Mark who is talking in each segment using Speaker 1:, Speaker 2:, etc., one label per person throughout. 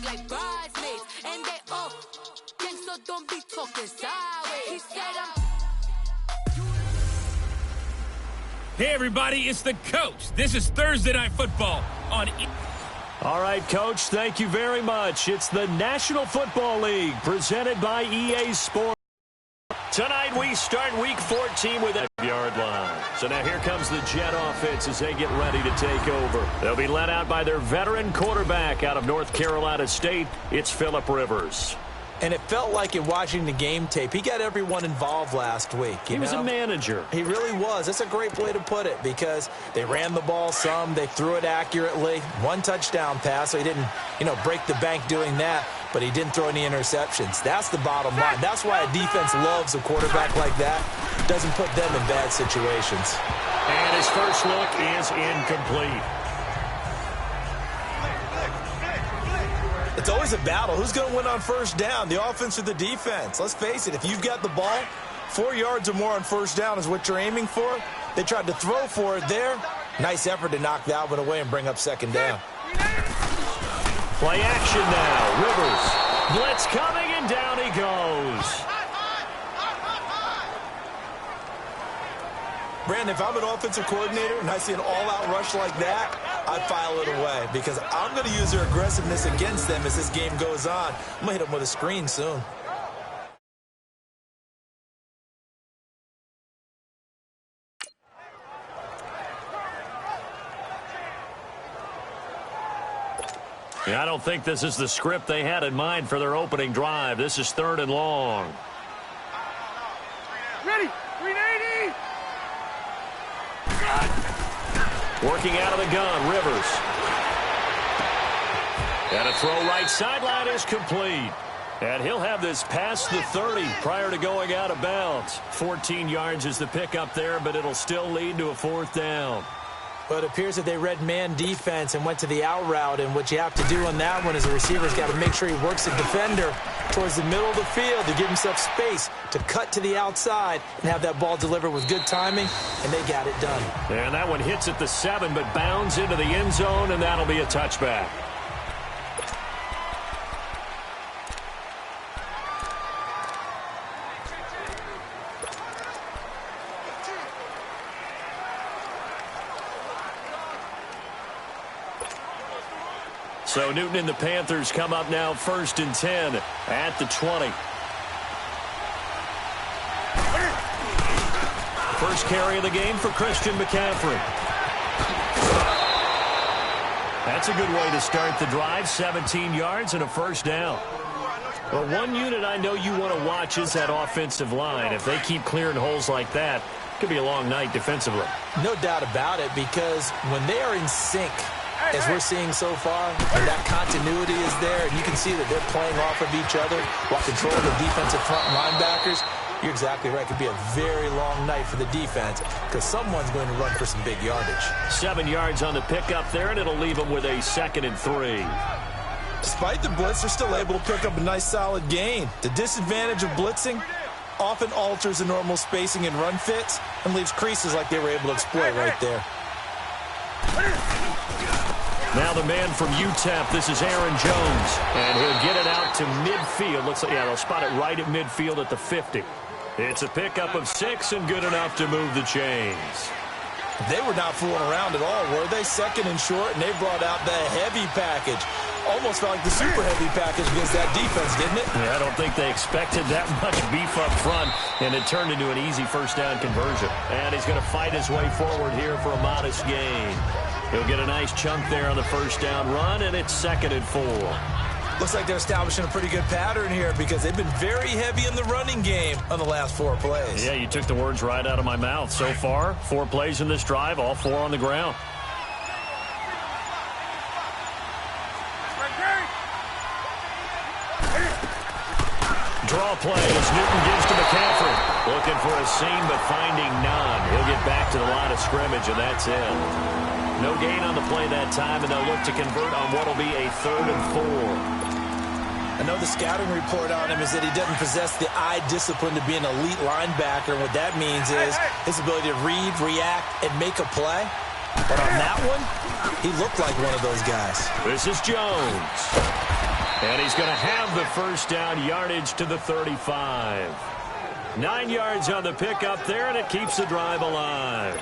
Speaker 1: like bridesmaids. And they all gang, so don't be talking sideways. He said
Speaker 2: Hey, everybody, it's the coach. This is Thursday Night Football on
Speaker 3: All right, Coach, thank you very much. It's the National Football League presented by EA Sports. Tonight we start Week 14 with a yard line. So now here comes the Jet offense as they get ready to take over. They'll be led out by their veteran quarterback out of North Carolina State. It's Phillip Rivers.
Speaker 4: And it felt like in watching the game tape, he got everyone involved last week.
Speaker 3: He was a manager.
Speaker 4: He really was. That's a great way to put it because they ran the ball some. They threw it accurately. One touchdown pass, so he didn't, break the bank doing that, but he didn't throw any interceptions. That's the bottom line. That's why a defense loves a quarterback like that. Doesn't put them in bad situations.
Speaker 3: And his first look is incomplete.
Speaker 4: It's always a battle. Who's going to win on first down, the offense or the defense? Let's face it, if you've got the ball, 4 yards or more on first down is what you're aiming for. They tried to throw for it there. Nice effort to knock that one away and bring up second down.
Speaker 3: Play action now. Rivers. Blitz coming, and down he goes.
Speaker 4: Brandon, if I'm an offensive coordinator and I see an all-out rush like that, I file it away because I'm going to use their aggressiveness against them as this game goes on. I'm going to hit them with a screen soon.
Speaker 3: Yeah, I don't think this is the script they had in mind for their opening drive. This is 3rd and long.
Speaker 5: Ready? 380!
Speaker 3: Working out of the gun, Rivers. And a throw right sideline is complete. And he'll have this past the 30 prior to going out of bounds. 14 yards is the pickup there, but it'll still lead to a 4th down.
Speaker 4: But it appears that they read man defense and went to the out route. And what you have to do on that one is the receiver's got to make sure he works the defender towards the middle of the field to give himself space to cut to the outside and have that ball delivered with good timing, and they got it done.
Speaker 3: And that one hits at the 7, but bounds into the end zone, and that'll be a touchback. So Newton and the Panthers come up now 1st and 10 at the 20. First carry of the game for Christian McCaffrey. That's a good way to start the drive. 17 yards and a 1st down. Well, one unit I know you want to watch is that offensive line. If they keep clearing holes like that, it could be a long night defensively.
Speaker 4: No doubt about it, because when they are in sync, as we're seeing so far, and that continuity is there, and you can see that they're playing off of each other while controlling the defensive front linebackers. You're exactly right. It could be a very long night for the defense because someone's going to run for some big yardage.
Speaker 3: 7 yards on the pickup there, and it'll leave them with a 2nd and 3.
Speaker 4: Despite the blitz, they're still able to pick up a nice solid gain. The disadvantage of blitzing often alters the normal spacing and run fits and leaves creases like they were able to exploit right there.
Speaker 3: Now the man from UTEP, this is Aaron Jones, and he'll get it out to midfield. Looks like, they'll spot it right at midfield at the 50. It's a pickup of 6 and good enough to move the chains.
Speaker 4: They were not fooling around at all, were they? 2nd and short, and they brought out the heavy package. Almost felt like the super heavy package against that defense, didn't it?
Speaker 3: Yeah, I don't think they expected that much beef up front, and it turned into an easy 1st down conversion. And he's going to fight his way forward here for a modest gain. He'll get a nice chunk there on the 1st down run, and it's 2nd and 4.
Speaker 4: Looks like they're establishing a pretty good pattern here because they've been very heavy in the running game on the last 4 plays.
Speaker 3: Yeah, you took the words right out of my mouth. So far, 4 plays in this drive, all 4 on the ground. Draw play as Newton gives to McCaffrey. Looking for a seam, but finding none. He'll get back to the line of scrimmage, and that's it. No gain on the play that time, and they'll look to convert on what will be a 3rd and 4.
Speaker 4: I know the scouting report on him is that he doesn't possess the eye discipline to be an elite linebacker. And what that means is his ability to read, react, and make a play. But on that one, he looked like one of those guys.
Speaker 3: This is Jones. And he's going to have the first down, yardage to the 35. 9 yards on the pickup there, and it keeps the drive alive.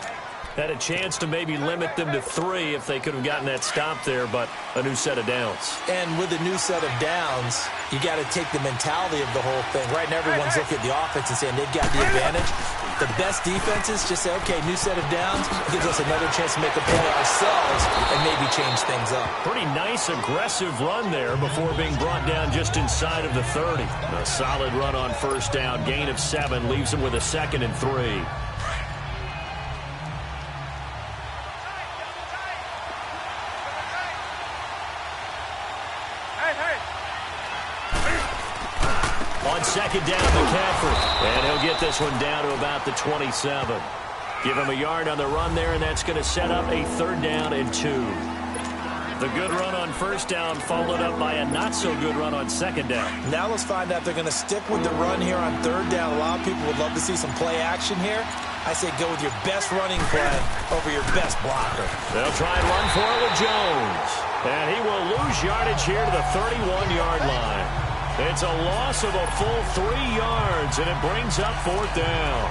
Speaker 3: Had a chance to maybe limit them to 3 if they could have gotten that stop there, but a new set of downs.
Speaker 4: And with a new set of downs, you got to take the mentality of the whole thing. Right now, everyone's looking at the offense and saying they've got the advantage. The best defenses just say, okay, new set of downs gives us another chance to make a play ourselves and maybe change things up.
Speaker 3: Pretty nice, aggressive run there before being brought down just inside of the 30. A solid run on first down, gain of 7, leaves him with a 2nd and 3. On second down, McCaffrey, and he'll get this one down to about the 27. Give him a yard on the run there, and that's going to set up a 3rd down and 2. The good run on first down followed up by a not-so-good run on second down.
Speaker 4: Now let's find out if they're going to stick with the run here on 3rd down. A lot of people would love to see some play action here. I say go with your best running play over your best blocker.
Speaker 3: They'll try and run for it with Jones. And he will lose yardage here to the 31-yard line. It's a loss of a full 3 yards, and it brings up 4th down.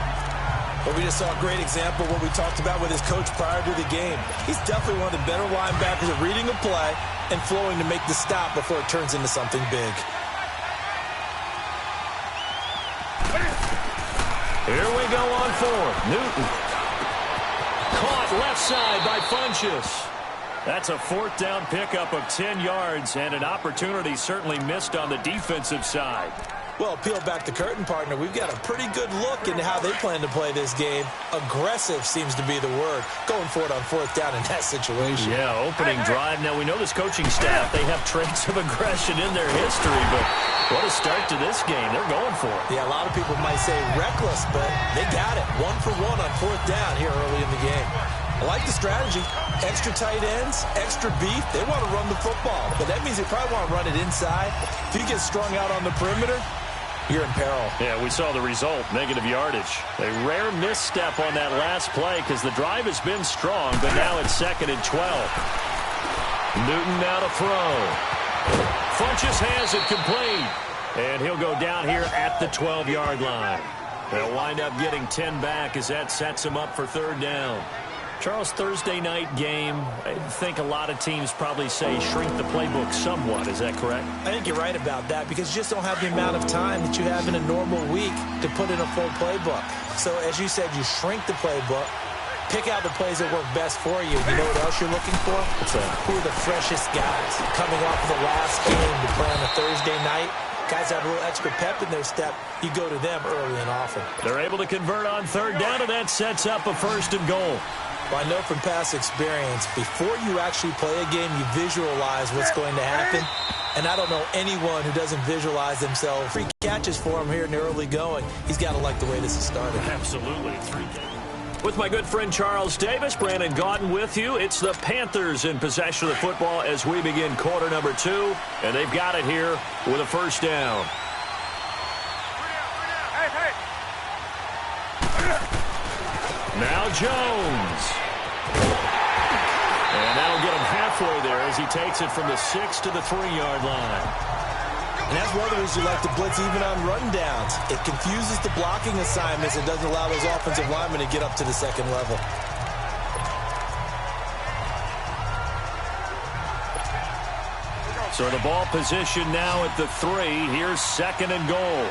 Speaker 4: Well, we just saw a great example of what we talked about with his coach prior to the game. He's definitely one of the better linebackers at reading a play and flowing to make the stop before it turns into something big.
Speaker 3: Here we go on 4th. Newton. Caught left side by Funchess. That's a 4th down pickup of 10 yards and an opportunity certainly missed on the defensive side.
Speaker 4: Well, peel back the curtain, partner. We've got a pretty good look into how they plan to play this game. Aggressive seems to be the word. Going for it on 4th down in that situation.
Speaker 3: Yeah, opening drive. Now, we know this coaching staff, they have traits of aggression in their history, but what a start to this game. They're going for it.
Speaker 4: Yeah, a lot of people might say reckless, but they got it. 1 for 1 on 4th down here early in the game. I like the strategy. Extra tight ends, extra beef. They want to run the football, but that means they probably want to run it inside. If you get strung out on the perimeter, you're in peril. Yeah,
Speaker 3: we saw the result, negative yardage. A rare misstep on that last play because the drive has been strong, but now it's 2nd and 12. Newton now to throw. Funchess has it complete, and he'll go down here at the 12-yard line. They'll wind up getting 10 back as that sets him up for 3rd down. Charles, Thursday night game, I think a lot of teams probably say shrink the playbook somewhat. Is that correct?
Speaker 4: I think you're right about that because you just don't have the amount of time that you have in a normal week to put in a full playbook. So, as you said, you shrink the playbook, pick out the plays that work best for you. You know what else you're looking for? Who are the freshest guys coming off of the last game to play on a Thursday night? Guys have a little extra pep in their step. You go to them early and often.
Speaker 3: They're able to convert on 3rd down, and that sets up a 1st and goal.
Speaker 4: Well, I know from past experience, before you actually play a game, you visualize what's going to happen. And I don't know anyone who doesn't visualize themselves. 3 catches for him here in the early going. He's got to like the way this has started.
Speaker 3: Absolutely. 3 catches. With my good friend Charles Davis, Brandon Gaudin with you. It's the Panthers in possession of the football as we begin quarter number 2. And they've got it here with a 1st down. Now Jones. And that'll get him halfway there as he takes it from the 6 to the 3-yard line.
Speaker 4: And that's one of the reasons you like to blitz even on rundowns. It confuses the blocking assignments and doesn't allow those offensive linemen to get up to the 2nd level.
Speaker 3: So the ball position now at the 3. Here's 2nd and goal.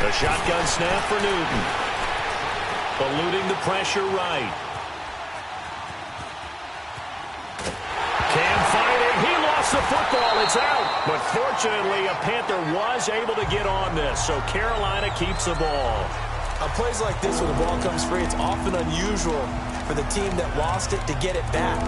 Speaker 3: The shotgun snap for Newton. Eluding the pressure right. Cam fighting. He lost the football. It's out. But fortunately, a Panther was able to get on this. So Carolina keeps the ball.
Speaker 4: On plays like this, when the ball comes free, it's often unusual for the team that lost it to get it back.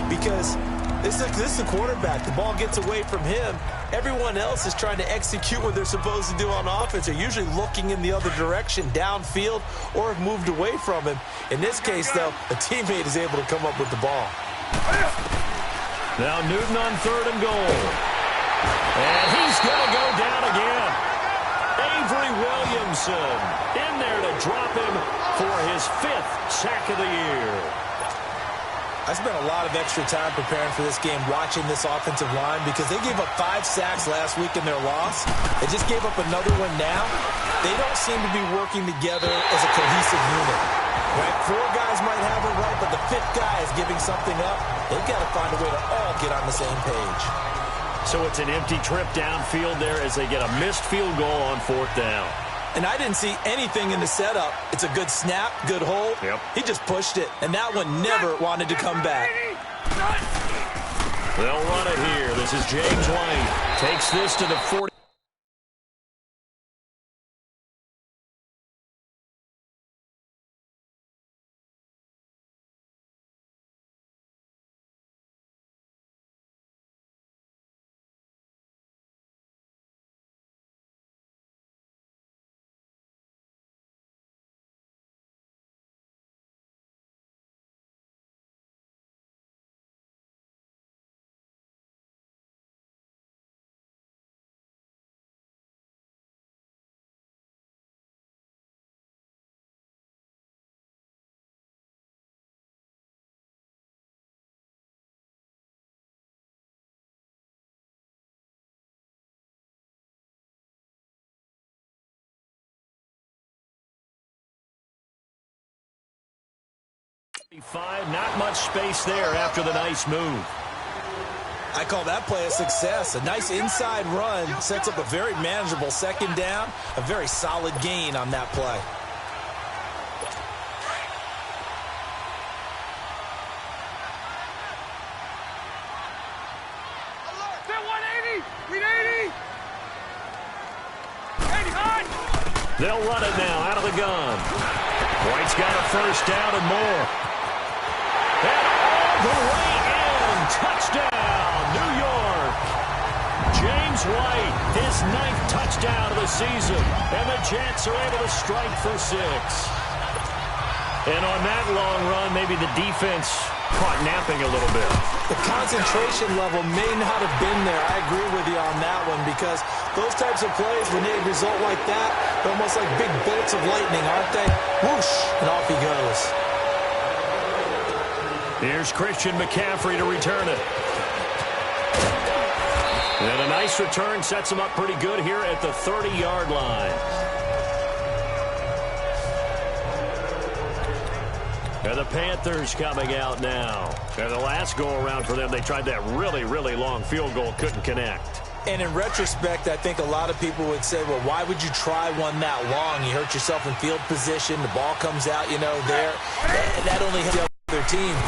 Speaker 4: Because this is the quarterback. The ball gets away from him. Everyone else is trying to execute what they're supposed to do on offense. They're usually looking in the other direction, downfield, or have moved away from him. In this case, though, a teammate is able to come up with the ball.
Speaker 3: Now Newton on 3rd and goal. And he's going to go down again. Avery Williamson in there to drop him for his 5th sack of the year.
Speaker 4: I spent a lot of extra time preparing for this game watching this offensive line because they gave up 5 sacks last week in their loss. They just gave up another one now. They don't seem to be working together as a cohesive unit. Right? 4 guys might have it right, but the 5th guy is giving something up. They've got to find a way to all get on the same page.
Speaker 3: So it's an empty trip downfield there as they get a missed field goal on 4th down.
Speaker 4: And I didn't see anything in the setup. It's a good snap, good hold.
Speaker 3: Yep.
Speaker 4: He just pushed it, and that one never wanted to come back.
Speaker 3: They'll run it here. This is James White. Takes this to the 40. Not much space there after the nice move.
Speaker 4: I call that play a success. A nice inside run sets up a very manageable 2nd down. A very solid gain on that play.
Speaker 3: They'll run it now out of the gun. White's got a 1st down and more. And all the way in. Touchdown, New York. James White, his 9th touchdown of the season. And the Jets are able to strike for 6. And on that long run, maybe the defense caught napping a little bit.
Speaker 4: The concentration level may not have been there. I agree with you on that one because those types of plays, when they result like that, they're almost like big bolts of lightning, aren't they? Whoosh, and off he goes.
Speaker 3: Here's Christian McCaffrey to return it. And a nice return sets him up pretty good here at the 30-yard line. And the Panthers coming out now. And the last go-around for them, they tried that really, really long field goal, couldn't connect.
Speaker 4: And in retrospect, I think a lot of people would say, well, why would you try one that long? You hurt yourself in field position. The ball comes out, there. That only helps the other team.